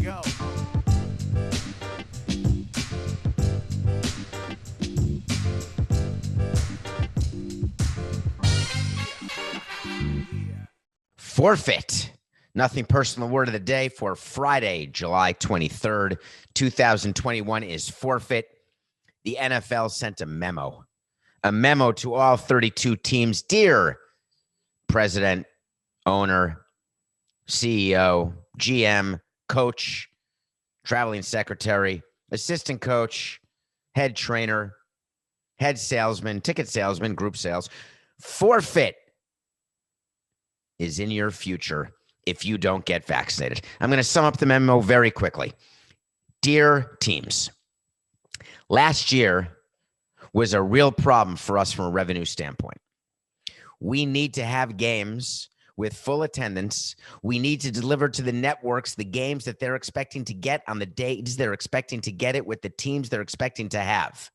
go. Forfeit. Nothing personal word of the day for Friday, July 23rd, 2021 is forfeit. The NFL sent a memo to all 32 teams. Dear president, owner, CEO, GM, coach, traveling secretary, assistant coach, head trainer, head salesman, ticket salesman, group sales, forfeit is in your future if you don't get vaccinated. I'm going to sum up the memo very quickly. Dear teams, last year was a real problem for us from a revenue standpoint. We need to have games with full attendance. We need to deliver to the networks the games that they're expecting to get on the days they're expecting to get it with the teams they're expecting to have.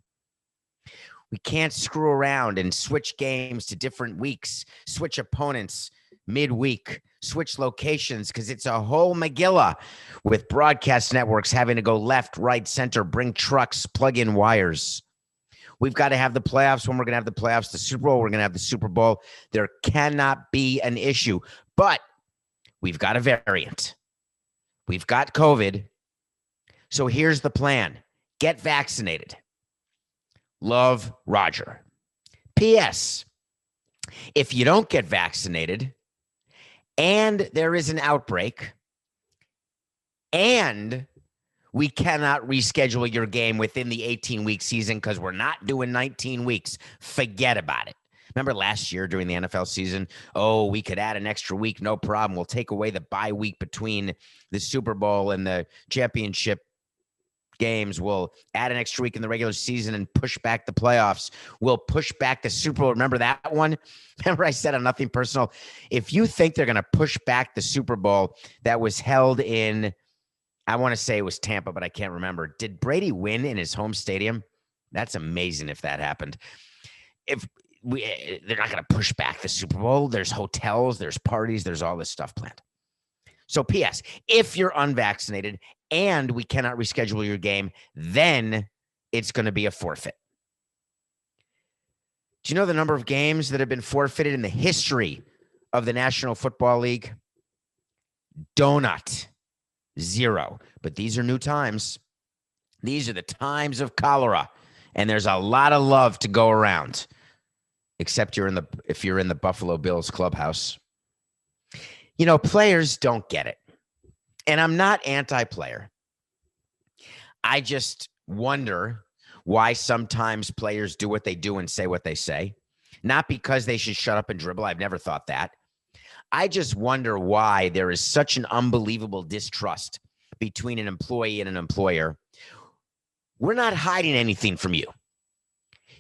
We can't screw around and switch games to different weeks, switch opponents midweek, switch locations, because it's a whole Megillah with broadcast networks having to go left, right, center, bring trucks, plug in wires. We've got to have the playoffs when we're going to have the playoffs, the Super Bowl, we're going to have the Super Bowl. There cannot be an issue, but we've got a variant. We've got COVID. So here's the plan. Get vaccinated. Love, Roger. P.S. If you don't get vaccinated and there is an outbreak and we cannot reschedule your game within the 18-week season because we're not doing 19 weeks, forget about it. Remember last year during the NFL season? Oh, we could add an extra week, no problem. We'll take away the bye week between the Super Bowl and the championship games. We'll add an extra week in the regular season and push back the playoffs. We'll push back the Super Bowl. Remember that one? Remember I said on Nothing Personal, if you think they're going to push back the Super Bowl that was held in, I want to say it was Tampa, but I can't remember. Did Brady win in his home stadium? That's amazing if that happened. They're not going to push back the Super Bowl. There's hotels, there's parties, there's all this stuff planned. So P.S., if you're unvaccinated and we cannot reschedule your game, then it's going to be a forfeit. Do you know the number of games that have been forfeited in the history of the National Football League? Donut. 0. But these are new times. These are the times of cholera, and there's a lot of love to go around, except if you're in the Buffalo Bills clubhouse. You know, players don't get it. And I'm not anti-player. I just wonder why sometimes players do what they do and say what they say. Not because they should shut up and dribble. I've never thought that. I just wonder why there is such an unbelievable distrust between an employee and an employer. We're not hiding anything from you.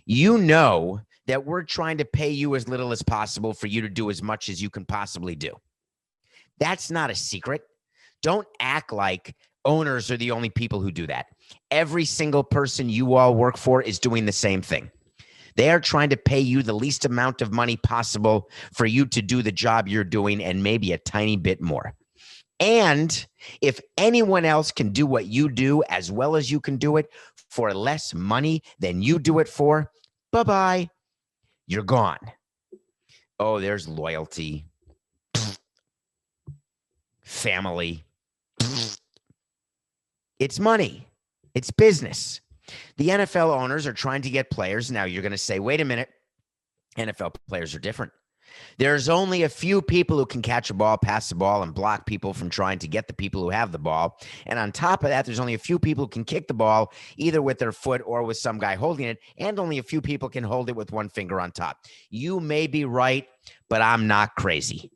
You know that we're trying to pay you as little as possible for you to do as much as you can possibly do. That's not a secret. Don't act like owners are the only people who do that. Every single person you all work for is doing the same thing. They are trying to pay you the least amount of money possible for you to do the job you're doing and maybe a tiny bit more. And if anyone else can do what you do as well as you can do it for less money than you do it for, bye-bye. You're gone. Oh, there's loyalty. Family. It's money. It's business. The NFL owners are trying to get players. Now you're going to say, wait a minute. NFL players are different. There's only a few people who can catch a ball, pass the ball, and block people from trying to get the people who have the ball. And on top of that, there's only a few people who can kick the ball either with their foot or with some guy holding it. And only a few people can hold it with one finger on top. You may be right, but I'm not crazy.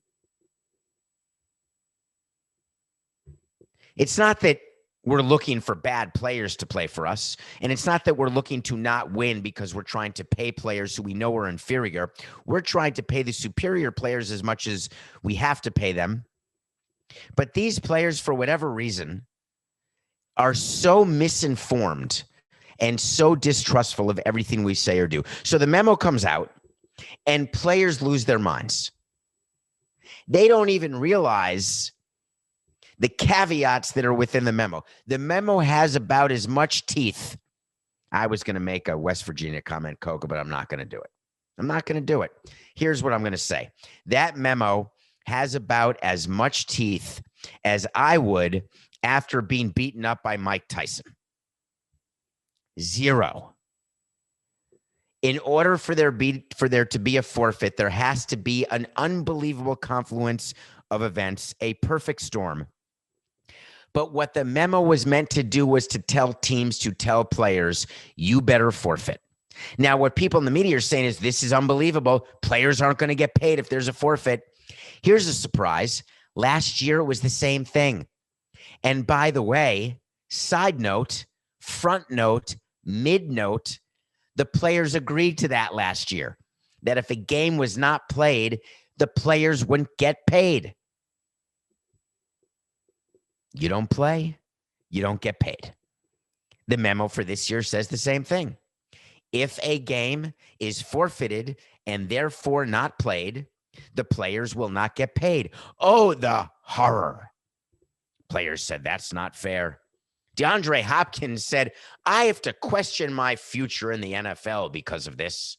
It's not that we're looking for bad players to play for us. And it's not that we're looking to not win because we're trying to pay players who we know are inferior. We're trying to pay the superior players as much as we have to pay them. But these players, for whatever reason, are so misinformed and so distrustful of everything we say or do. So the memo comes out and players lose their minds. They don't even realize the caveats that are within the memo. The memo has about as much teeth. I was going to make a West Virginia comment, Coca, but I'm not going to do it. I'm not going to do it. Here's what I'm going to say. That memo has about as much teeth as I would after being beaten up by Mike Tyson. 0. In order for there to be a forfeit, there has to be an unbelievable confluence of events, a perfect storm. But what the memo was meant to do was to tell teams, to tell players, you better forfeit. Now, what people in the media are saying is this is unbelievable. Players aren't going to get paid if there's a forfeit. Here's a surprise. Last year, it was the same thing. And by the way, side note, front note, mid note, the players agreed to that last year, that if a game was not played, the players wouldn't get paid. You don't play, you don't get paid. The memo for this year says the same thing. If a game is forfeited and therefore not played, the players will not get paid. Oh, the horror. Players said, that's not fair. DeAndre Hopkins said, I have to question my future in the NFL because of this.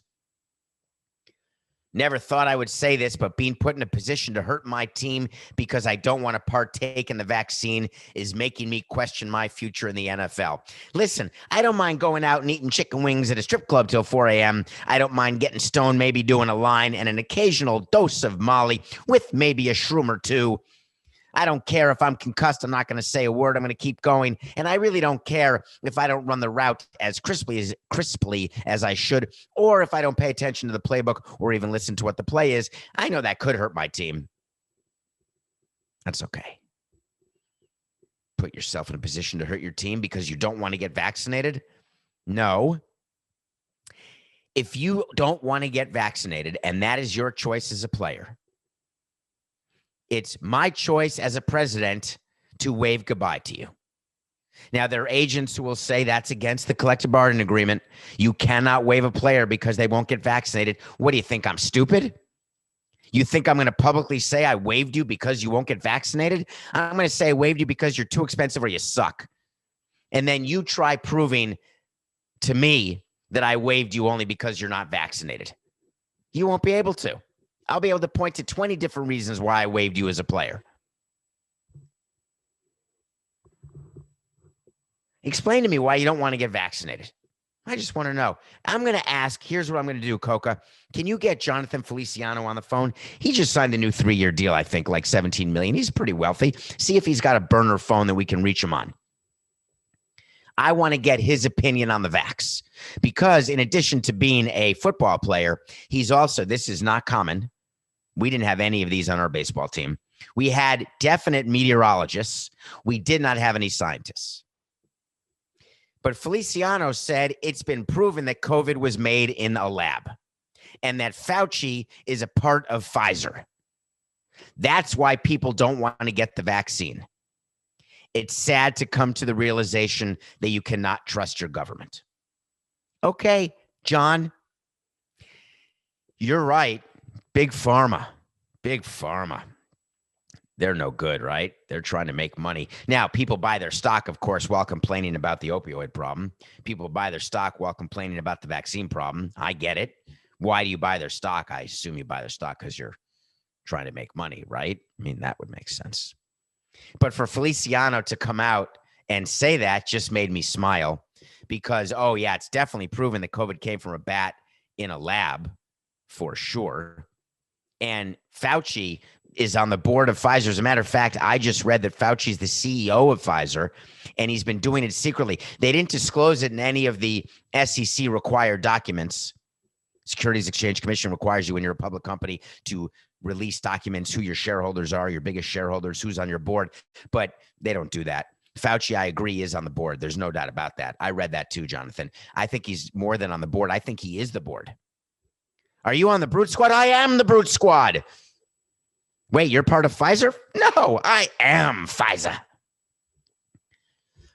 Never thought I would say this, but being put in a position to hurt my team because I don't want to partake in the vaccine is making me question my future in the NFL. Listen, I don't mind going out and eating chicken wings at a strip club till 4 a.m. I don't mind getting stoned, maybe doing a line and an occasional dose of Molly with maybe a shroom or two. I don't care if I'm concussed. I'm not going to say a word. I'm going to keep going. And I really don't care if I don't run the route as crisply as I should, or if I don't pay attention to the playbook or even listen to what the play is. I know that could hurt my team. That's okay. Put yourself in a position to hurt your team because you don't want to get vaccinated? No. If you don't want to get vaccinated, and that is your choice as a player, it's my choice as a president to wave goodbye to you. Now, there are agents who will say that's against the collective bargaining agreement. You cannot waive a player because they won't get vaccinated. What do you think? I'm stupid? You think I'm going to publicly say I waived you because you won't get vaccinated? I'm going to say I waived you because you're too expensive or you suck. And then you try proving to me that I waived you only because you're not vaccinated. You won't be able to. I'll be able to point to 20 different reasons why I waived you as a player. Explain to me why you don't want to get vaccinated. I just want to know. I'm going to ask, here's what I'm going to do, Coca. Can you get Jonathan Feliciano on the phone? He just signed a new 3-year deal, I think, like $17 million. He's pretty wealthy. See if he's got a burner phone that we can reach him on. I want to get his opinion on the vax because in addition to being a football player, he's also, this is not common. We didn't have any of these on our baseball team. We had definite meteorologists. We did not have any scientists. But Feliciano said it's been proven that COVID was made in a lab and that Fauci is a part of Pfizer. That's why people don't want to get the vaccine. It's sad to come to the realization that you cannot trust your government. Okay, John, you're right. Big pharma. They're no good, right? They're trying to make money. Now, people buy their stock, of course, while complaining about the opioid problem. People buy their stock while complaining about the vaccine problem. I get it. Why do you buy their stock? I assume you buy their stock because you're trying to make money, right? I mean, that would make sense. But for Feliciano to come out and say that just made me smile because, oh, yeah, it's definitely proven that COVID came from a bat in a lab for sure. And Fauci is on the board of Pfizer. As a matter of fact, I just read that Fauci is the CEO of Pfizer, and he's been doing it secretly. They didn't disclose it in any of the SEC required documents. Securities Exchange Commission requires you when you're a public company to release documents, who your shareholders are, your biggest shareholders, who's on your board, but they don't do that. Fauci, I agree, is on the board. There's no doubt about that. I read that too, Jonathan. I think he's more than on the board. I think he is the board. Are you on the Brute Squad? I am the Brute Squad. Wait, you're part of Pfizer? No, I am Pfizer.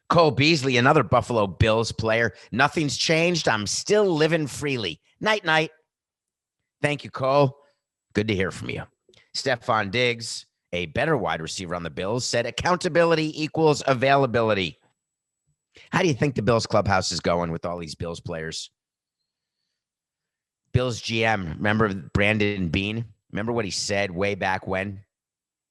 Cole Beasley, another Buffalo Bills player. Nothing's changed. I'm still living freely. Night, night. Thank you, Cole. Good to hear from you. Stephon Diggs a better wide receiver on the Bills, said accountability equals availability. How do you think the Bills clubhouse is going with all these Bills players? Bills GM, remember Brandon Beane? Remember what he said way back when?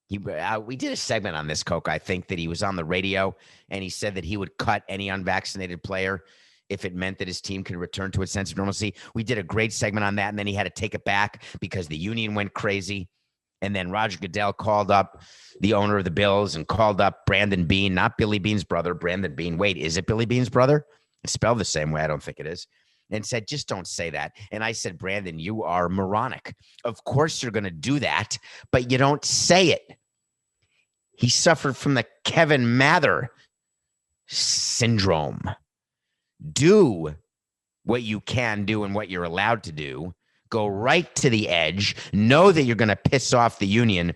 We did a segment on this, Coke. I think that he was on the radio, and he said that he would cut any unvaccinated player if it meant that his team could return to its sense of normalcy. We did a great segment on that, and then he had to take it back because the union went crazy. And then Roger Goodell called up the owner of the Bills and called up Brandon Beane, not Billy Beane's brother, Brandon Beane. Wait, is it Billy Beane's brother? It's spelled the same way. I don't think it is. And said, just don't say that. And I said, Brandon, you are moronic. Of course you're going to do that, but you don't say it. He suffered from the Kevin Mather syndrome. Do what you can do and what you're allowed to do. Go right to the edge. Know that you're going to piss off the union,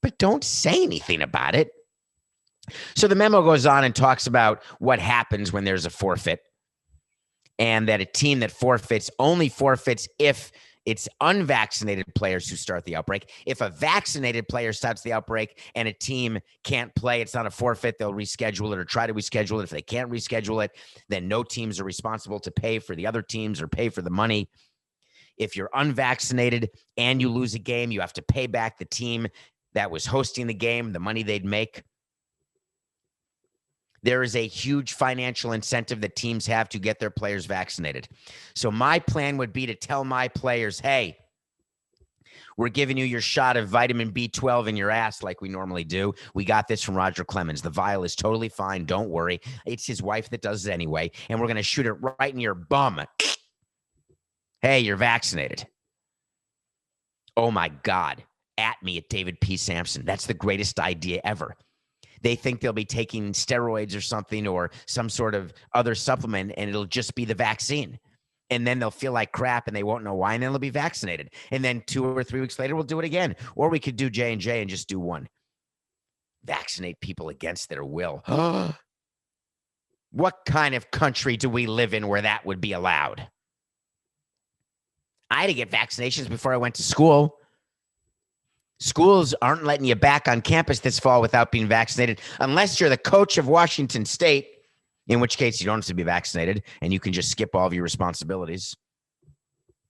but don't say anything about it. So the memo goes on and talks about what happens when there's a forfeit, and that a team that forfeits only forfeits if it's unvaccinated players who start the outbreak. If a vaccinated player starts the outbreak and a team can't play, it's not a forfeit. They'll reschedule it or try to reschedule it. If they can't reschedule it, then no teams are responsible to pay for the other teams or pay for the money. If you're unvaccinated and you lose a game, you have to pay back the team that was hosting the game the money they'd make. There is a huge financial incentive that teams have to get their players vaccinated. So my plan would be to tell my players, hey, we're giving you your shot of vitamin B12 in your ass like we normally do. We got this from Roger Clemens. The vial is totally fine. Don't worry. It's his wife that does it anyway. And we're going to shoot it right in your bum. Hey, you're vaccinated. Oh, my God. At me at David P. Samson. That's the greatest idea ever. They think they'll be taking steroids or something or some sort of other supplement, and it'll just be the vaccine. And then they'll feel like crap and they won't know why, and then they'll be vaccinated. And then 2 or 3 weeks later, we'll do it again. Or we could do J&J and just do one. Vaccinate people against their will. What kind of country do we live in where that would be allowed? I had to get vaccinations before I went to school. Schools aren't letting you back on campus this fall without being vaccinated, unless you're the coach of Washington State, in which case you don't have to be vaccinated and you can just skip all of your responsibilities.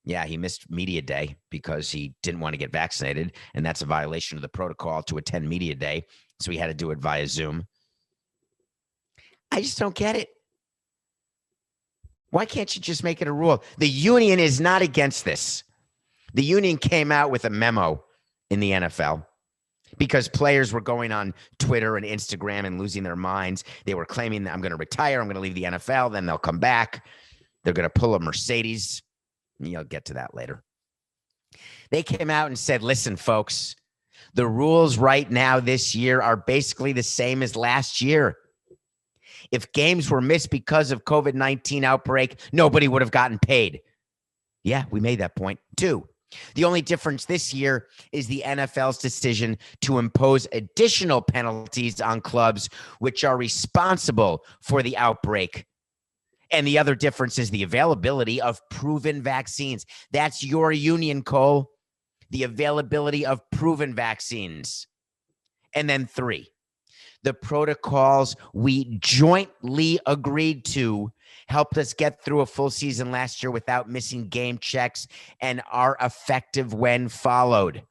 Yeah, he missed media day because he didn't want to get vaccinated, and that's a violation of the protocol to attend media day, so he had to do it via Zoom. I just don't get it. Why can't you just make it a rule? The union is not against this. The union came out with a memo in the NFL because players were going on Twitter and Instagram and losing their minds. They were claiming that I'm going to retire. I'm going to leave the NFL. Then they'll come back. They're going to pull a Mercedes. You'll get to that later. They came out and said, listen, folks, the rules right now this year are basically the same as last year. If games were missed because of COVID-19 outbreak, nobody would have gotten paid. Yeah, we made that point too. The only difference this year is the NFL's decision to impose additional penalties on clubs which are responsible for the outbreak. And the other difference is the availability of proven vaccines. That's your union, Cole. The availability of proven vaccines. And then 3, the protocols we jointly agreed to helped us get through a full season last year without missing game checks and are effective when followed.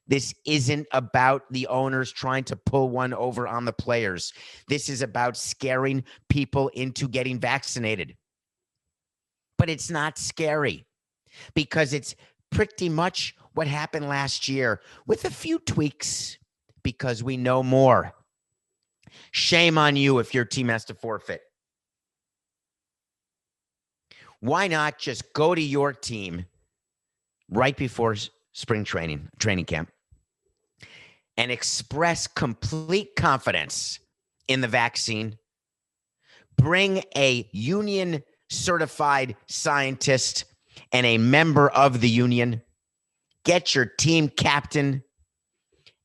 This isn't about the owners trying to pull one over on the players. This is about scaring people into getting vaccinated. But it's not scary because it's pretty much what happened last year with a few tweaks because we know more. Shame on you if your team has to forfeit. Why not just go to your team right before spring training camp and express complete confidence in the vaccine? Bring a union certified scientist and a member of the union. Get your team captain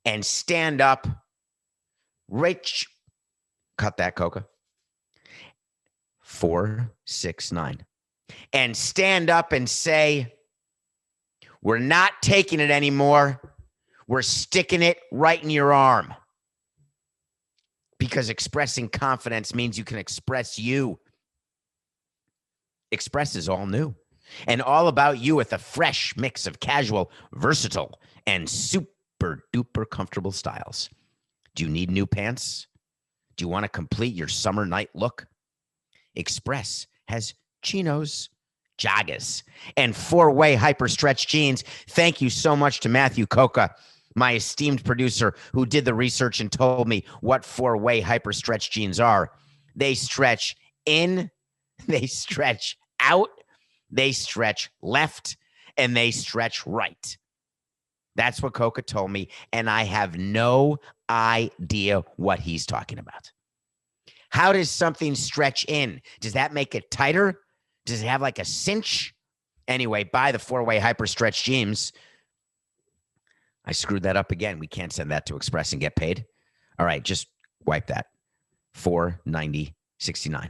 and stand up. Rich, cut that, Coca. 469. And stand up and say, we're not taking it anymore. We're sticking it right in your arm. Because expressing confidence means you can express you. Express is all new and all about you with a fresh mix of casual, versatile, and super duper comfortable styles. Do you need new pants? Do you want to complete your summer night look? Express has chinos, joggers, and four-way hyper stretch jeans. Thank you so much to Matthew Coca, my esteemed producer, who did the research and told me what four-way hyper stretch jeans are. They stretch in, they stretch out, they stretch left, and they stretch right. That's what Coca told me, and I have no idea what he's talking about. How does something stretch in? Does that make it tighter? Does it have like a cinch? Anyway, buy the four-way hyper stretch jeans. I screwed that up again. We can't send that to Express and get paid. All right, just wipe that. $490.69.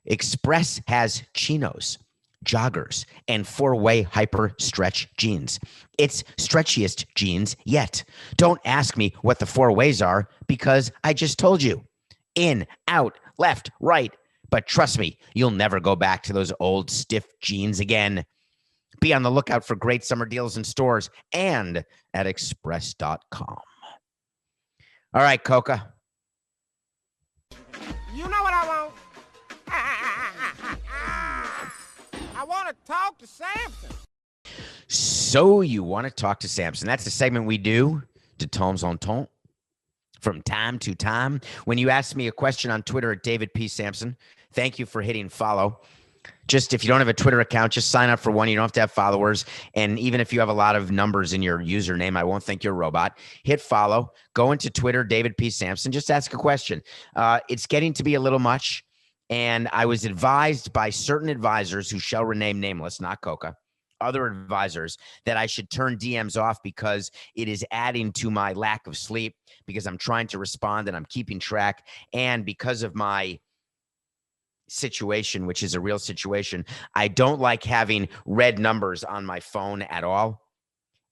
Express has chinos, joggers, and four-way hyper stretch jeans. It's stretchiest jeans yet. Don't ask me what the four ways are because I just told you. In, out, left, right. But trust me, you'll never go back to those old stiff jeans again. Be on the lookout for great summer deals in stores and at express.com. All right, Coca. You know what I want? I want to talk to Samson. So you want to talk to Samson. That's the segment we do de temps en temps from time to time. When you ask me a question on Twitter at David P. Samson, thank you for hitting follow. Just if you don't have a Twitter account, just sign up for one. You don't have to have followers. And even if you have a lot of numbers in your username, I won't think you're a robot. Hit follow. Go into Twitter, David P. Samson. Just ask a question. It's getting to be a little much. And I was advised by certain advisors who shall remain nameless, not Coca, other advisors, that I should turn DMs off because it is adding to my lack of sleep, because I'm trying to respond and I'm keeping track. And because of my situation, which is a real situation, I don't like having red numbers on my phone at all.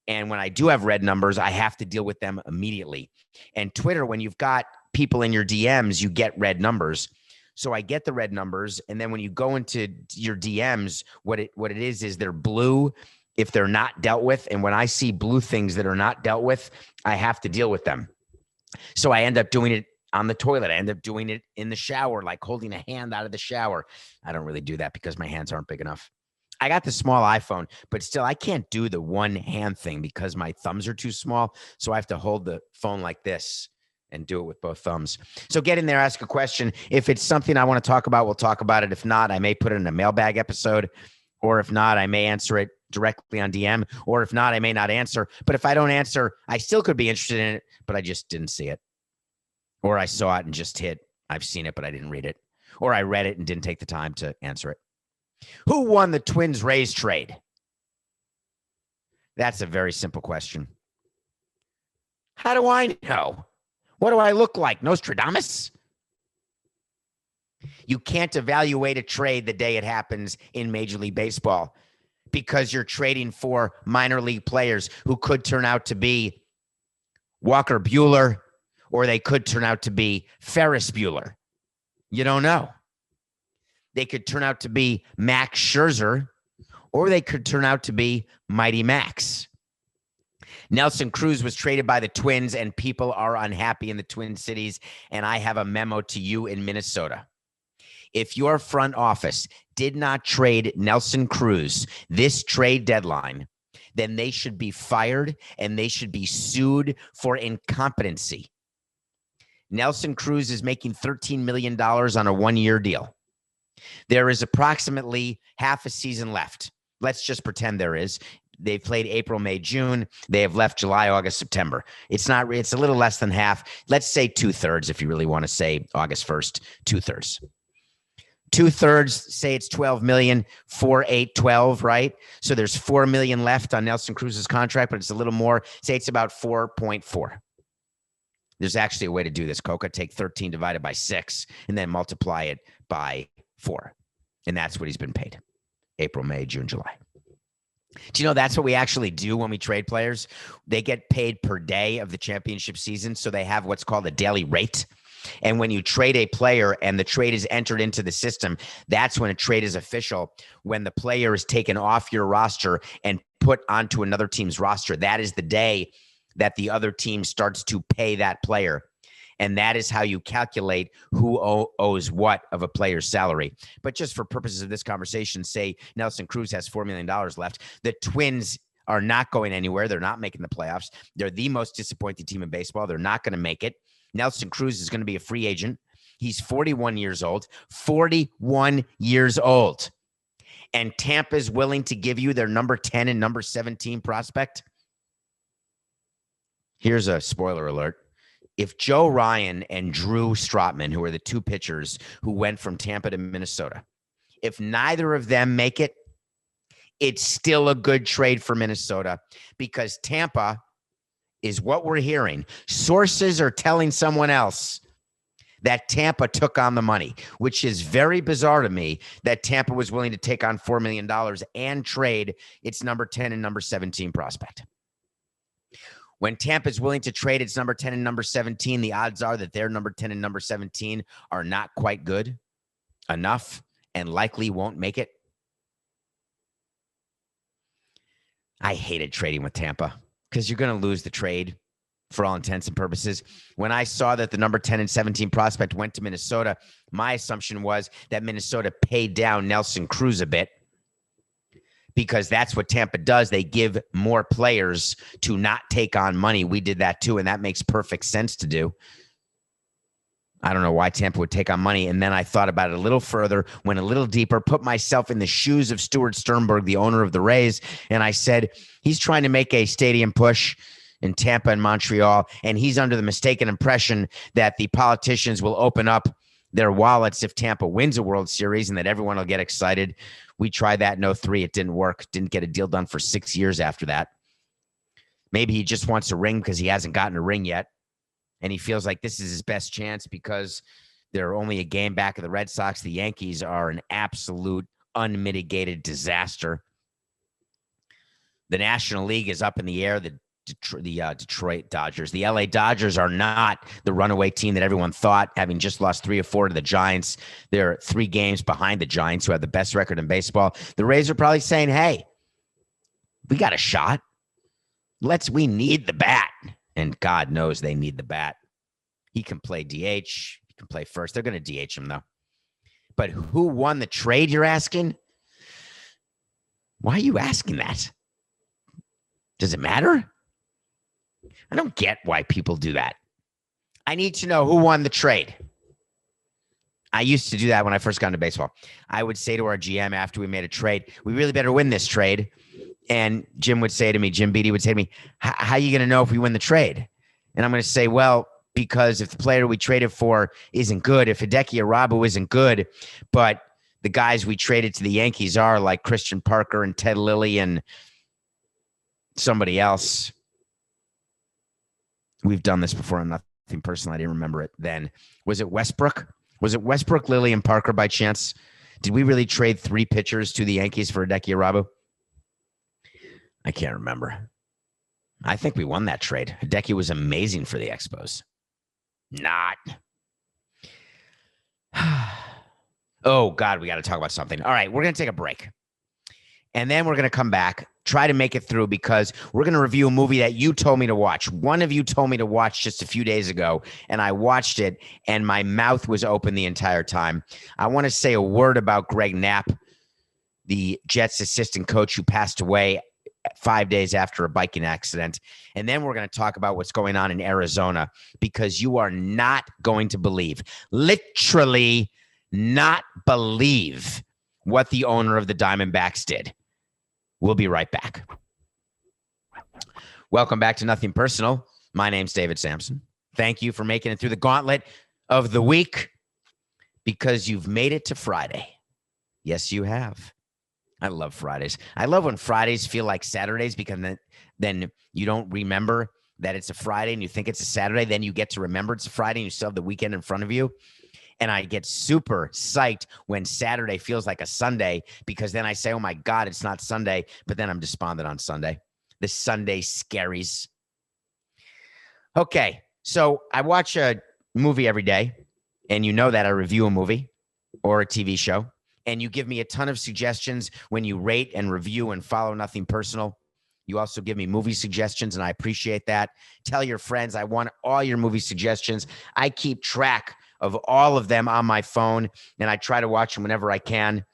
And when I do have red numbers, I have to deal with them immediately. And Twitter, when you've got people in your DMs, you get red numbers. So I get the red numbers. And then when you go into your DMs, what it is they're blue if they're not dealt with. And when I see blue things that are not dealt with, I have to deal with them. So I end up doing it on the toilet. I end up doing it in the shower, like holding a hand out of the shower. I don't really do that because my hands aren't big enough. I got the small iPhone, but still I can't do the one hand thing because my thumbs are too small. So I have to hold the phone like this and do it with both thumbs. So get in there, ask a question. If it's something I want to talk about, we'll talk about it. If not, I may put it in a mailbag episode, or if not, I may answer it directly on DM, or if not, I may not answer. But if I don't answer, I still could be interested in it, but I just didn't see it. Or I saw it and just hit, I've seen it, but I didn't read it. Or I read it and didn't take the time to answer it. Who won the Twins-Rays trade? That's a very simple question. How do I know? What do I look like, Nostradamus? You can't evaluate a trade the day it happens in Major League Baseball because you're trading for minor league players who could turn out to be Walker Buehler, or they could turn out to be Ferris Bueller. You don't know. They could turn out to be Max Scherzer, or they could turn out to be Mighty Max. Nelson Cruz was traded by the Twins, and people are unhappy in the Twin Cities, and I have a memo to you in Minnesota. If your front office did not trade Nelson Cruz this trade deadline, then they should be fired and they should be sued for incompetency. Nelson Cruz is making $13 million on a one-year deal. There is approximately half a season left. Let's just pretend there is. They've played April, May, June. They have left July, August, September. It's a little less than half. Let's say 2/3 if you really want to say August 1st, 2/3. 2/3, say it's 12 million, 4, 8, 12, right? So there's 4 million left on Nelson Cruz's contract, but it's a little more. Say it's about 4.4. There's actually a way to do this, Coca. Take 13 divided by 6 and then multiply it by 4. And that's what he's been paid. April, May, June, July. Do you know that's what we actually do when we trade players? They get paid per day of the championship season, so they have what's called a daily rate. And when you trade a player and the trade is entered into the system, that's when a trade is official. When the player is taken off your roster and put onto another team's roster, that is the day that the other team starts to pay that player. And that is how you calculate who owes what of a player's salary. But just for purposes of this conversation, say Nelson Cruz has $4 million left. The Twins are not going anywhere. They're not making the playoffs. They're the most disappointing team in baseball. They're not going to make it. Nelson Cruz is going to be a free agent. He's 41 years old. 41 years old. And Tampa's willing to give you their number 10 and number 17 prospect. Here's a spoiler alert. If Joe Ryan and Drew Strotman, who are the two pitchers who went from Tampa to Minnesota, if neither of them make it, it's still a good trade for Minnesota because Tampa is what we're hearing. Sources are telling someone else that Tampa took on the money, which is very bizarre to me that Tampa was willing to take on $4 million and trade its number 10 and number 17 prospect. When Tampa is willing to trade its number 10 and number 17, the odds are that their number 10 and number 17 are not quite good enough and likely won't make it. I hated trading with Tampa because you're going to lose the trade for all intents and purposes. When I saw that the number 10 and 17 prospect went to Minnesota, my assumption was that Minnesota paid down Nelson Cruz a bit, because that's what Tampa does. They give more players to not take on money. We did that too, and that makes perfect sense to do. I don't know why Tampa would take on money. And then I thought about it a little further, went a little deeper, put myself in the shoes of Stuart Sternberg, the owner of the Rays, and I said, he's trying to make a stadium push in Tampa and Montreal, and he's under the mistaken impression that the politicians will open up their wallets if Tampa wins a World Series and that everyone will get excited. We tried that in 2003. It didn't work. Didn't get a deal done for 6 years after that. Maybe he just wants a ring because he hasn't gotten a ring yet. And he feels like this is his best chance because they're only a game back of the Red Sox. The Yankees are an absolute unmitigated disaster. The National League is up in the air. The Detroit Dodgers. The LA Dodgers are not the runaway team that everyone thought, having just lost 3 or 4 to the Giants. They're 3 games behind the Giants, who have the best record in baseball. The Rays are probably saying, hey, we got a shot. We need the bat. And God knows they need the bat. He can play DH. He can play first. They're going to DH him, though. But who won the trade, you're asking? Why are you asking that? Does it matter? I don't get why people do that. I need to know who won the trade. I used to do that when I first got into baseball. I would say to our GM after we made a trade, we really better win this trade. And Jim Beatty would say to me, how are you going to know if we win the trade? And I'm going to say, well, because if the player we traded for isn't good, if Hideki Irabu isn't good, but the guys we traded to the Yankees are like Christian Parker and Ted Lilly and somebody else. We've done this before. I'm nothing personal. I didn't remember it then. Was it Westbrook? Was it Westbrook, Lilly, and Parker by chance? Did we really trade 3 pitchers to the Yankees for Hideki Irabu? I can't remember. I think we won that trade. Hideki was amazing for the Expos. Not. Oh, God, we got to talk about something. All right, we're going to take a break. And then we're going to come back, try to make it through, because we're going to review a movie that you told me to watch. One of you told me to watch just a few days ago, and I watched it, and my mouth was open the entire time. I want to say a word about Greg Knapp, the Jets assistant coach who passed away 5 days after a biking accident. And then we're going to talk about what's going on in Arizona, because you are not going to believe, literally not believe, what the owner of the Diamondbacks did. We'll be right back. Welcome back to Nothing Personal. My name's David Samson. Thank you for making it through the gauntlet of the week, because you've made it to Friday. Yes, you have. I love Fridays. I love when Fridays feel like Saturdays, because then you don't remember that it's a Friday and you think it's a Saturday. Then you get to remember it's a Friday and you still have the weekend in front of you. And I get super psyched when Saturday feels like a Sunday, because then I say, oh my God, it's not Sunday. But then I'm despondent on Sunday. The Sunday scaries. Okay, so I watch a movie every day, and you know that I review a movie or a TV show, and you give me a ton of suggestions when you rate and review and follow Nothing Personal. You also give me movie suggestions, and I appreciate that. Tell your friends I want all your movie suggestions. I keep track of all of them on my phone, and I try to watch them whenever I can.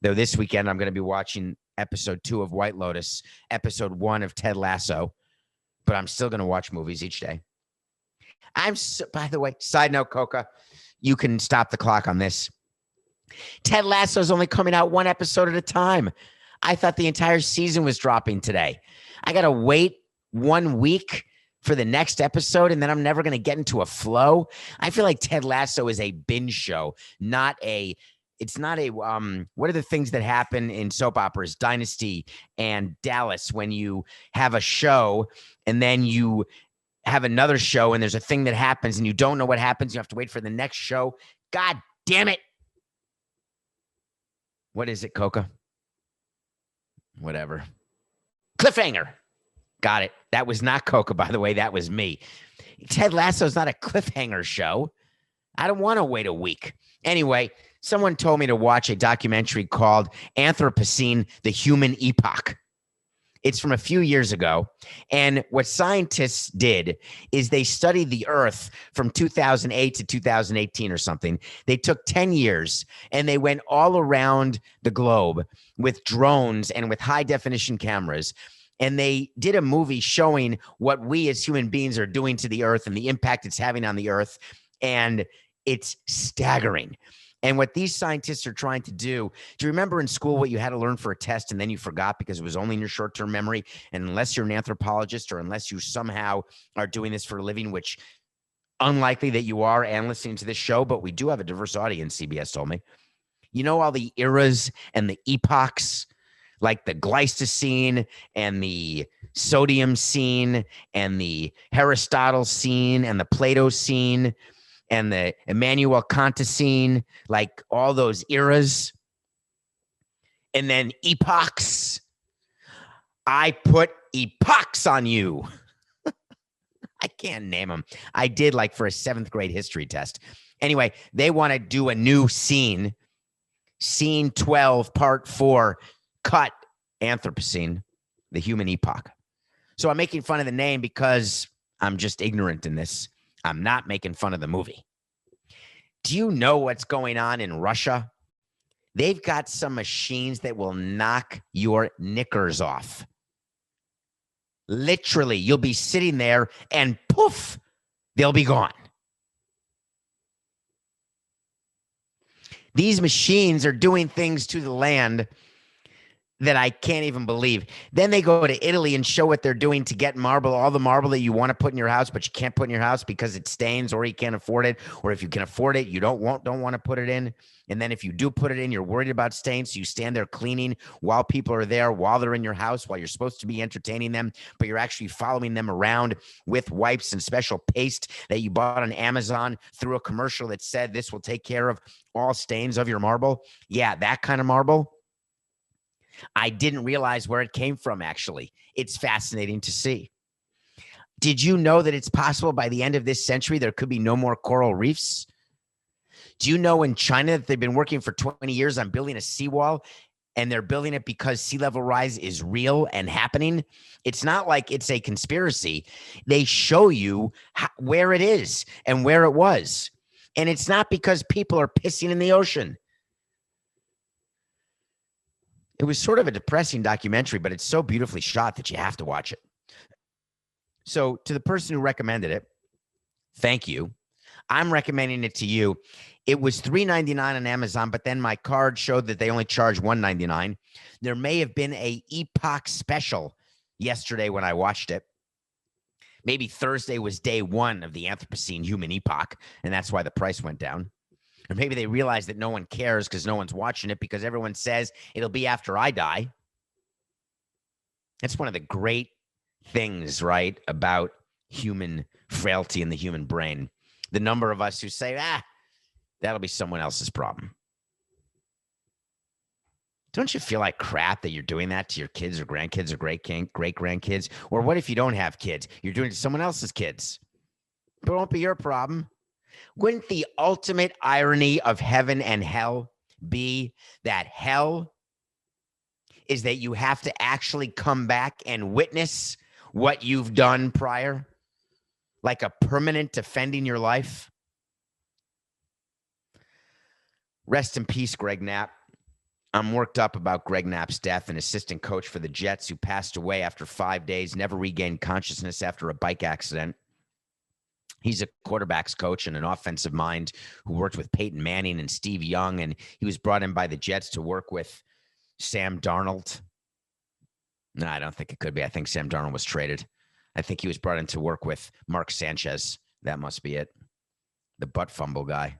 Though this weekend, I'm going to be watching episode 2 of White Lotus, episode 1 of Ted Lasso, but I'm still going to watch movies each day. By the way, side note, Coca, you can stop the clock on this. Ted Lasso is only coming out 1 episode at a time. I thought the entire season was dropping today. I got to wait 1 week for the next episode, and then I'm never going to get into a flow. I feel like Ted Lasso is a binge show, not a what are the things that happen in soap operas, Dynasty and Dallas, when you have a show and then you have another show and there's a thing that happens and you don't know what happens. You have to wait for the next show. God damn it. What is it, Coca? Whatever. Cliffhanger. Got it. That was not Coca, by the way. That was me. Ted Lasso is not a cliffhanger show. I don't want to wait a week. Anyway, someone told me to watch a documentary called Anthropocene, the Human Epoch. It's from a few years ago. And what scientists did is they studied the Earth from 2008 to 2018 or something. They took 10 years and they went all around the globe with drones and with high definition cameras. And they did a movie showing what we as human beings are doing to the Earth and the impact it's having on the Earth. And it's staggering. And what these scientists are trying to do you remember in school what you had to learn for a test and then you forgot because it was only in your short-term memory? And unless you're an anthropologist or unless you somehow are doing this for a living, which unlikely that you are and listening to this show, but we do have a diverse audience, CBS told me. You know all the eras and the epochs, like the Glycine and the Sodium scene and the Aristotle scene and the Plato scene and the Immanuel Kant scene, like all those eras. And then epochs. I put epochs on you. I can't name them. I did like for a 7th grade history test. Anyway, they want to do a new scene. Scene 12, part 4, cut Anthropocene, the human epoch. So I'm making fun of the name because I'm just ignorant in this. I'm not making fun of the movie. Do you know what's going on in Russia? They've got some machines that will knock your knickers off. Literally, you'll be sitting there and poof, they'll be gone. These machines are doing things to the land that I can't even believe. Then they go to Italy and show what they're doing to get marble, all the marble that you want to put in your house, but you can't put in your house because it stains or you can't afford it. Or if you can afford it, you don't want to put it in. And then if you do put it in, you're worried about stains. So you stand there cleaning while people are there, while they're in your house, while you're supposed to be entertaining them, but you're actually following them around with wipes and special paste that you bought on Amazon through a commercial that said this will take care of all stains of your marble. Yeah, that kind of marble. I didn't realize where it came from, actually. It's fascinating to see. Did you know that it's possible by the end of this century there could be no more coral reefs? Do you know in China that they've been working for 20 years on building a seawall, and they're building it because sea level rise is real and happening? It's not like it's a conspiracy. They show you where it is and where it was. And it's not because people are pissing in the ocean. It was sort of a depressing documentary, but it's so beautifully shot that you have to watch it. So to the person who recommended it, thank you. I'm recommending it to you. It was $3.99 on Amazon, but then my card showed that they only charge $1.99. There may have been a Epoch special yesterday when I watched it. Maybe Thursday was day 1 of the Anthropocene human epoch, and that's why the price went down. Or maybe they realize that no one cares because no one's watching it because everyone says it'll be after I die. That's one of the great things, right, about human frailty in the human brain. The number of us who say, That'll be someone else's problem. Don't you feel like crap that you're doing that to your kids or grandkids or great-grandkids? Or what if you don't have kids? You're doing it to someone else's kids. But it won't be your problem. Wouldn't the ultimate irony of heaven and hell be that hell is that you have to actually come back and witness what you've done prior? Like a permanent defending your life? Rest in peace, Greg Knapp. I'm worked up about Greg Knapp's death, an assistant coach for the Jets who passed away after 5 days, never regained consciousness after a bike accident. He's a quarterback's coach and an offensive mind who worked with Peyton Manning and Steve Young, and he was brought in by the Jets to work with Sam Darnold. No, I don't think it could be. I think Sam Darnold was traded. I think he was brought in to work with Mark Sanchez. That must be it. The butt fumble guy.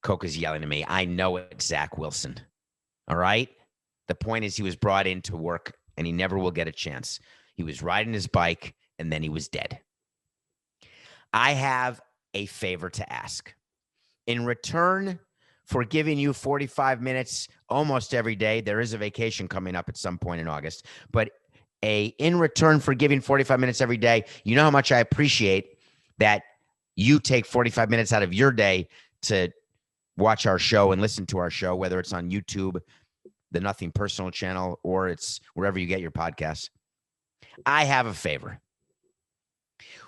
Coca's yelling at me. I know it's Zach Wilson. All right? The point is he was brought in to work, and he never will get a chance. He was riding his bike, and then he was dead. I have a favor to ask. In return for giving you 45 minutes almost every day, there is a vacation coming up at some point in August, but in return for giving 45 minutes every day, you know how much I appreciate that you take 45 minutes out of your day to watch our show and listen to our show, whether it's on YouTube, the Nothing Personal channel, or it's wherever you get your podcasts. I have a favor.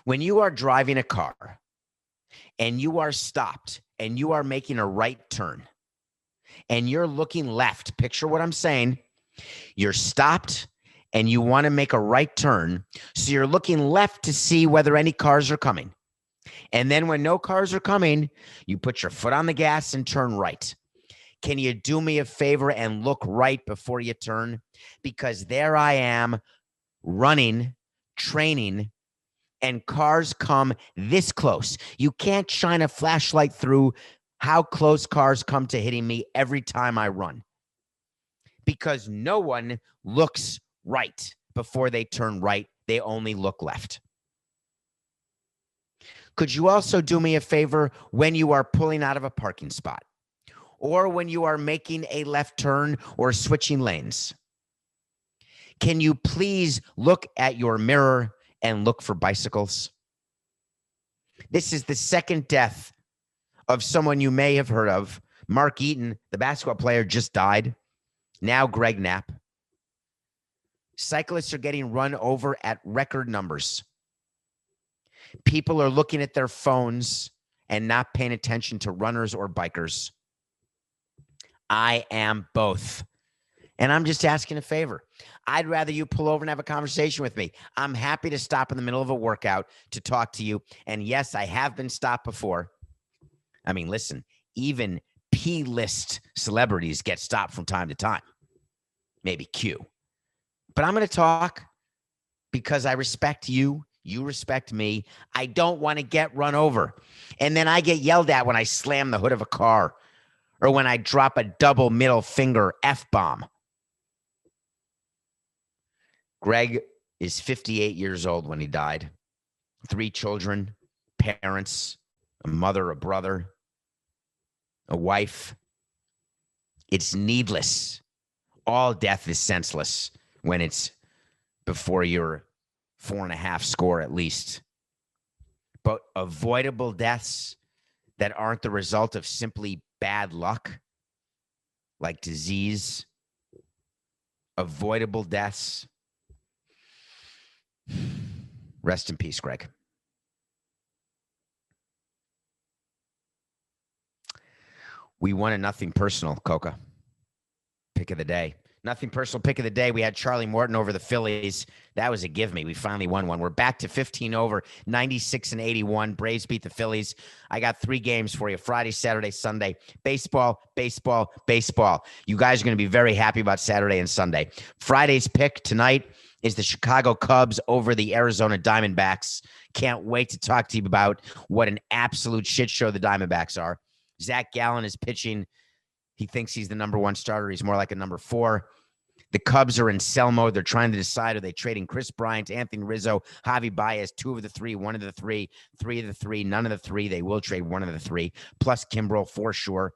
When you are driving a car and you are stopped and you are making a right turn and you're looking left, picture what I'm saying. You're stopped and you want to make a right turn. So you're looking left to see whether any cars are coming. And then when no cars are coming, you put your foot on the gas and turn right. Can you do me a favor and look right before you turn? Because there I am running, training, and cars come this close. You can't shine a flashlight through how close cars come to hitting me every time I run. Because no one looks right before they turn right. They only look left. Could you also do me a favor when you are pulling out of a parking spot or when you are making a left turn or switching lanes? Can you please look at your mirror and look for bicycles? This is the second death of someone you may have heard of. Mark Eaton, the basketball player, just died. Now Greg Knapp. Cyclists are getting run over at record numbers. People are looking at their phones and not paying attention to runners or bikers. I am both. And I'm just asking a favor. I'd rather you pull over and have a conversation with me. I'm happy to stop in the middle of a workout to talk to you. And yes, I have been stopped before. I mean, listen, even P-list celebrities get stopped from time to time. Maybe Q. But I'm going to talk because I respect you. You respect me. I don't want to get run over. And then I get yelled at when I slam the hood of a car or when I drop a double middle finger F-bomb. Greg is 58 years old when he died. 3 children, parents, a mother, a brother, a wife. It's needless. All death is senseless when it's before you're 4.5 score at least. But avoidable deaths that aren't the result of simply bad luck, like disease, avoidable deaths. Rest in peace, Greg. We won a Nothing Personal, Coca. Pick of the day. Nothing Personal pick of the day. We had Charlie Morton over the Phillies. That was a give me. We finally won one. We're back to 15 over, 96 and 81. Braves beat the Phillies. I got 3 games for you. Friday, Saturday, Sunday. Baseball, baseball, baseball. You guys are going to be very happy about Saturday and Sunday. Friday's pick tonight is the Chicago Cubs over the Arizona Diamondbacks. Can't wait to talk to you about what an absolute shit show the Diamondbacks are. Zach Gallen is pitching. He thinks he's the number 1 starter. He's more like a number 4. The Cubs are in sell mode. They're trying to decide, are they trading Chris Bryant, Anthony Rizzo, Javi Baez, 2 of the 3, 1 of the 3, 3 of the 3, none of the 3. They will trade 1 of the 3, plus Kimbrel for sure.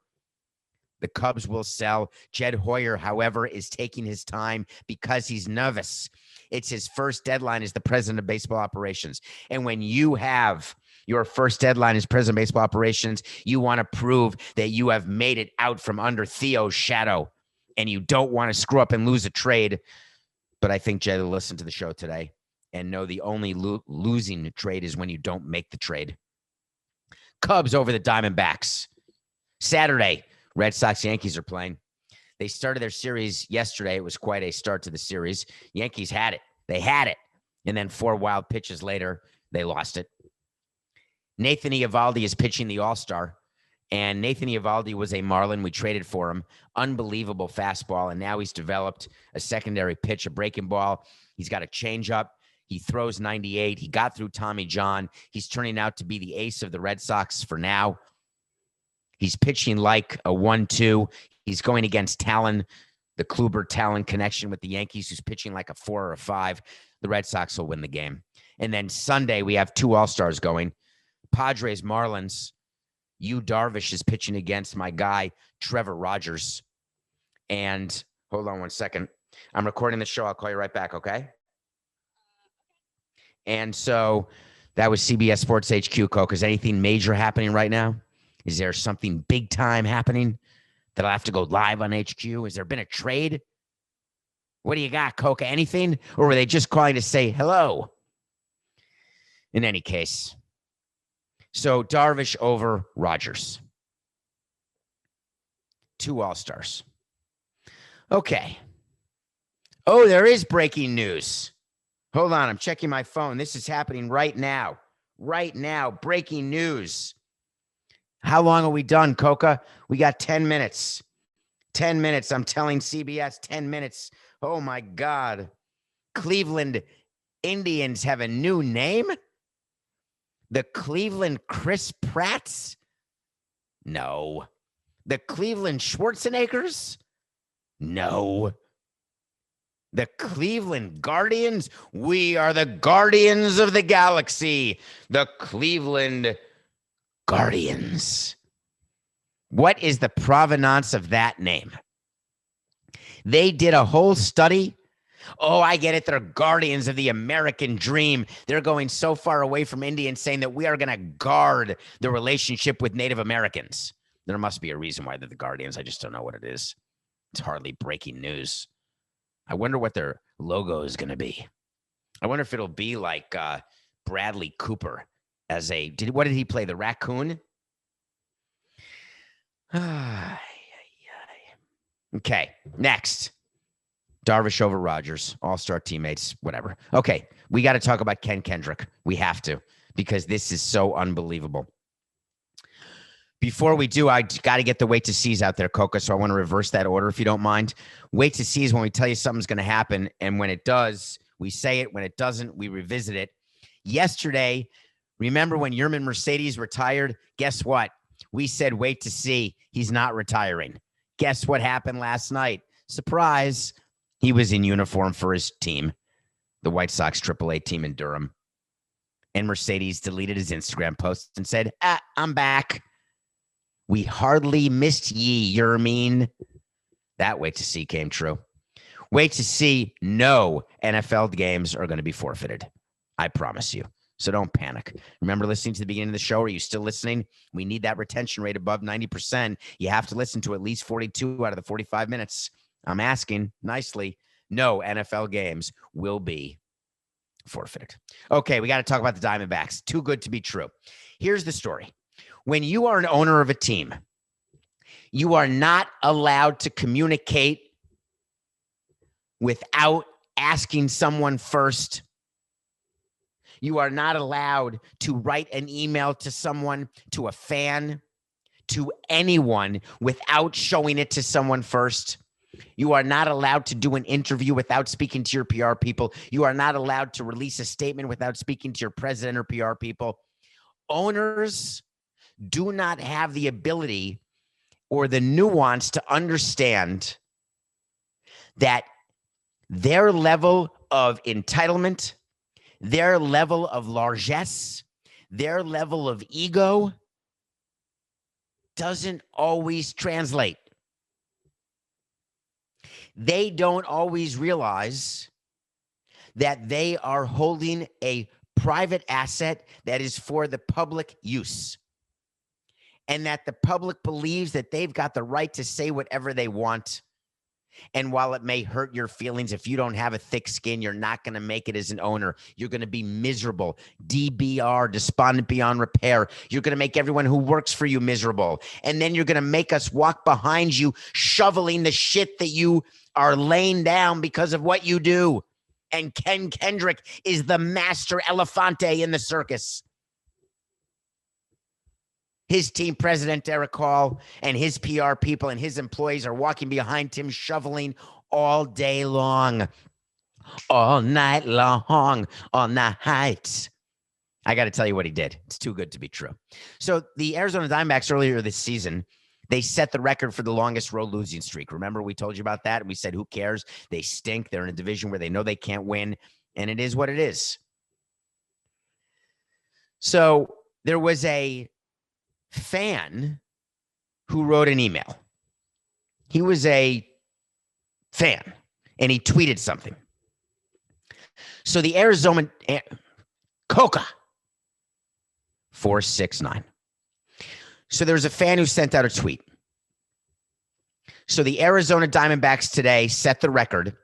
The Cubs will sell. Jed Hoyer, however, is taking his time because he's nervous. It's his first deadline as the president of baseball operations. And when you have your first deadline as president of baseball operations, you want to prove that you have made it out from under Theo's shadow. And you don't want to screw up and lose a trade. But I think Jed will listen to the show today and know the only losing trade is when you don't make the trade. Cubs over the Diamondbacks. Saturday, Red Sox, Yankees are playing. They started their series yesterday. It was quite a start to the series. Yankees had it. They had it. And then 4 wild pitches later, they lost it. Nathan Eovaldi is pitching the All-Star. And Nathan Eovaldi was a Marlin. We traded for him. Unbelievable fastball. And now he's developed a secondary pitch, a breaking ball. He's got a changeup. He throws 98. He got through Tommy John. He's turning out to be the ace of the Red Sox for now. He's pitching like a 1-2. He's going against Talon, the Kluber-Talon connection with the Yankees, who's pitching like a 4 or a 5. The Red Sox will win the game. And then Sunday, we have 2 All-Stars going. Padres, Marlins. Yu Darvish is pitching against my guy, Trevor Rogers. And hold on one second. I'm recording the show. I'll call you right back, okay? And so that was CBS Sports HQ, Coke. Is anything major happening right now? Is there something big time happening that I'll have to go live on HQ? Has there been a trade? What do you got, Coca? Anything? Or were they just calling to say hello? In any case. So Darvish over Rogers. 2 All-Stars. Okay. Oh, there is breaking news. Hold on. I'm checking my phone. This is happening right now. Right now. Breaking news. How long are we done, Coca? We got 10 minutes. 10 minutes. I'm telling CBS 10 minutes. Oh, my God. Cleveland Indians have a new name? The Cleveland Chris Pratts? No. The Cleveland Schwarzeneggers? No. The Cleveland Guardians? We are the Guardians of the Galaxy. The Cleveland Guardians. What is the provenance of that name? They did a whole study. Oh, I get it. They're guardians of the American dream. They're going so far away from Indians, saying that we are going to guard the relationship with Native Americans. There must be a reason why they're the guardians. I just don't know what it is. It's hardly breaking news. I wonder what their logo is going to be. I wonder if it'll be like Bradley Cooper as what did he play? The raccoon? Okay, next. Darvish over Rogers, all-star teammates, whatever. Okay, we got to talk about Ken Kendrick. We have to, because this is so unbelievable. Before we do, I got to get the wait to sees out there, Coca, so I want to reverse that order if you don't mind. Wait to see is when we tell you something's going to happen, and when it does, we say it. When it doesn't, we revisit it. Yesterday, remember when Yerman Mercedes retired? Guess what? We said wait to see. He's not retiring. Guess what happened last night? Surprise. He was in uniform for his team, the White Sox AAA team in Durham. And Mercedes deleted his Instagram post and said, I'm back. We hardly missed ye, Yermin. That wait to see came true. Wait to see, no NFL games are going to be forfeited. I promise you. So don't panic. Remember listening to the beginning of the show? Are you still listening? We need that retention rate above 90%. You have to listen to at least 42 out of the 45 minutes. I'm asking nicely. No NFL games will be forfeited. Okay, we got to talk about the Diamondbacks. Too good to be true. Here's the story. When you are an owner of a team, you are not allowed to communicate without asking someone first. You are not allowed to write an email to someone, to a fan, to anyone without showing it to someone first. You are not allowed to do an interview without speaking to your PR people. You are not allowed to release a statement without speaking to your president or PR people. Owners do not have the ability or the nuance to understand that their level of entitlement, their level of largesse, their level of ego doesn't always translate. They don't always realize that they are holding a private asset that is for the public use, and that the public believes that they've got the right to say whatever they want. And while it may hurt your feelings, if you don't have a thick skin, you're not going to make it as an owner. You're going to be miserable. DBR, despondent beyond repair. You're going to make everyone who works for you miserable. And then you're going to make us walk behind you, shoveling the shit that you are laying down because of what you do. And Ken Kendrick is the master elefante in the circus. His team president, Eric Hall, and his PR people and his employees are walking behind him, shoveling all day long, all night long, all night. I got to tell you what he did. It's too good to be true. So the Arizona Diamondbacks earlier this season, they set the record for the longest road losing streak. Remember, we told you about that? And we said, who cares? They stink. They're in a division where they know they can't win. And it is what it is. So there was a fan who wrote an email. He was a fan and he tweeted something. So the Arizona Coca 469. So there's a fan who sent out a tweet. So the Arizona Diamondbacks today set the record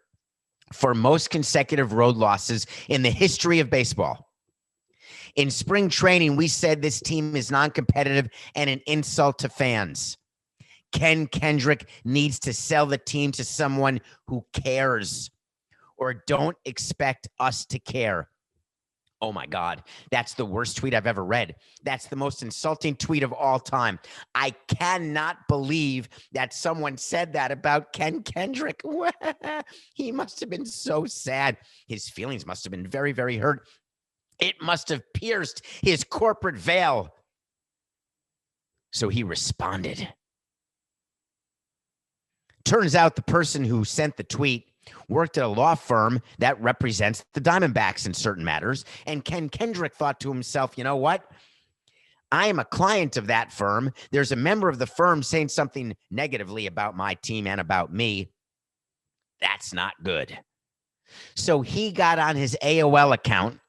for most consecutive road losses in the history of baseball. In spring training, we said this team is non-competitive and an insult to fans. Ken Kendrick needs to sell the team to someone who cares, or don't expect us to care. Oh my God, that's the worst tweet I've ever read. That's the most insulting tweet of all time. I cannot believe that someone said that about Ken Kendrick. He must have been so sad. His feelings must have been very, very hurt. It must have pierced his corporate veil. So he responded. Turns out the person who sent the tweet worked at a law firm that represents the Diamondbacks in certain matters. And Ken Kendrick thought to himself, you know what? I am a client of that firm. There's a member of the firm saying something negatively about my team and about me. That's not good. So he got on his AOL account.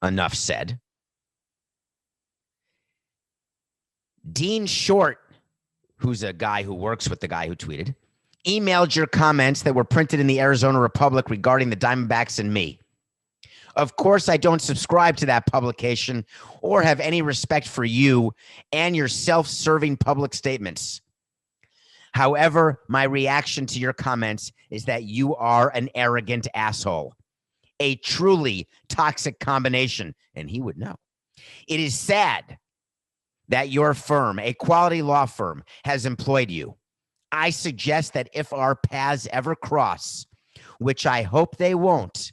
Enough said. Dean Short, who's a guy who works with the guy who tweeted, emailed your comments that were printed in the Arizona Republic regarding the Diamondbacks and me. Of course, I don't subscribe to that publication or have any respect for you and your self-serving public statements. However, my reaction to your comments is that you are an arrogant asshole. A truly toxic combination, and he would know. It is sad that your firm, a quality law firm, has employed you. I suggest that if our paths ever cross, which I hope they won't,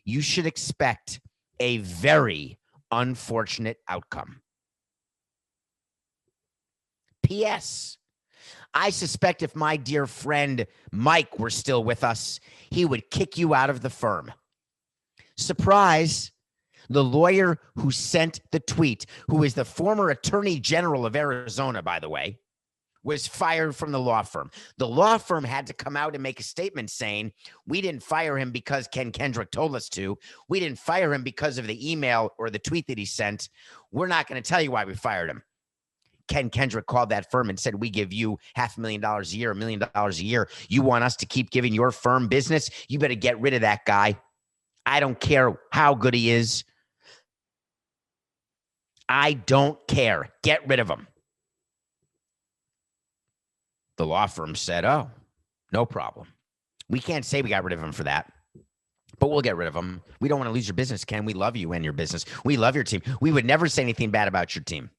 you should expect a very unfortunate outcome. P.S. I suspect if my dear friend Mike were still with us, he would kick you out of the firm. Surprise, the lawyer who sent the tweet, who is the former attorney general of Arizona, by the way, was fired from the law firm. The law firm had to come out and make a statement saying, we didn't fire him because Ken Kendrick told us to. We didn't fire him because of the email or the tweet that he sent. We're not going to tell you why we fired him. Ken Kendrick called that firm and said, we give you $500,000 a year, $1 million a year. You want us to keep giving your firm business? You better get rid of that guy. I don't care how good he is. I don't care. Get rid of him. The law firm said, oh, no problem. We can't say we got rid of him for that, but we'll get rid of him. We don't want to lose your business, Ken. We love you and your business. We love your team. We would never say anything bad about your team.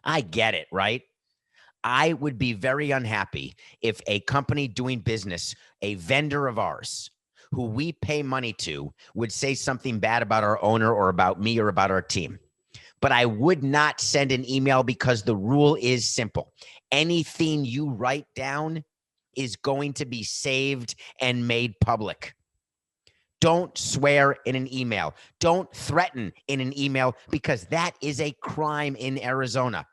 I get it, right? I would be very unhappy if a company doing business, a vendor of ours, who we pay money to, would say something bad about our owner or about me or about our team. But I would not send an email because the rule is simple. Anything you write down is going to be saved and made public. Don't swear in an email. Don't threaten in an email, because that is a crime in Arizona.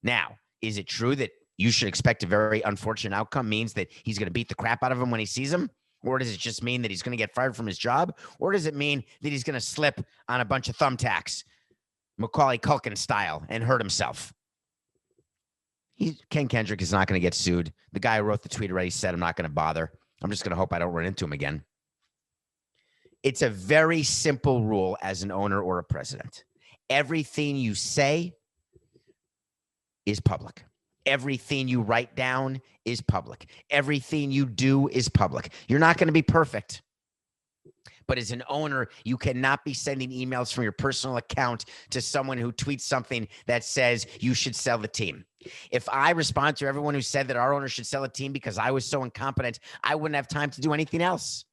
Now, is it true that you should expect a very unfortunate outcome, means that he's going to beat the crap out of him when he sees him? Or does it just mean that he's going to get fired from his job? Or does it mean that he's going to slip on a bunch of thumbtacks, Macaulay Culkin style, and hurt himself? Ken Kendrick is not going to get sued. The guy who wrote the tweet already said, I'm not going to bother. I'm just going to hope I don't run into him again. It's a very simple rule as an owner or a president. Everything you say is public. Everything you write down is public. Everything you do is public. You're not going to be perfect. But as an owner, you cannot be sending emails from your personal account to someone who tweets something that says you should sell the team. If I respond to everyone who said that our owner should sell a team because I was so incompetent, I wouldn't have time to do anything else.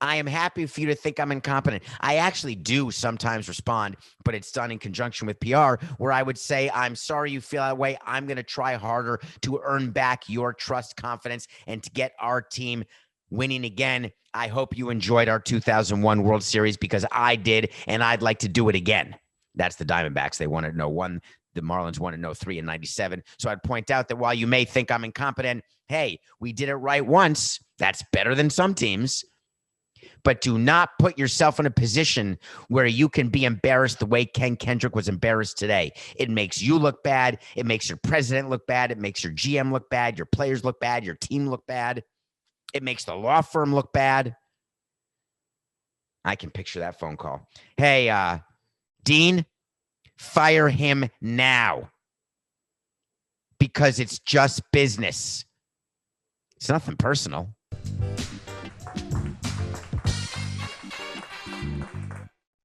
I am happy for you to think I'm incompetent. I actually do sometimes respond, but it's done in conjunction with PR, where I would say, I'm sorry you feel that way. I'm going to try harder to earn back your trust, confidence, and to get our team winning again. I hope you enjoyed our 2001 World Series, because I did, and I'd like to do it again. That's the Diamondbacks. They won it in 01. The Marlins won in 03 and 97. So I'd point out that while you may think I'm incompetent, hey, we did it right once. That's better than some teams. But do not put yourself in a position where you can be embarrassed the way Ken Kendrick was embarrassed today. It makes you look bad. It makes your president look bad. It makes your GM look bad. Your players look bad. Your team look bad. It makes the law firm look bad. I can picture that phone call. Hey, Dean, fire him now, because it's just business. It's nothing personal.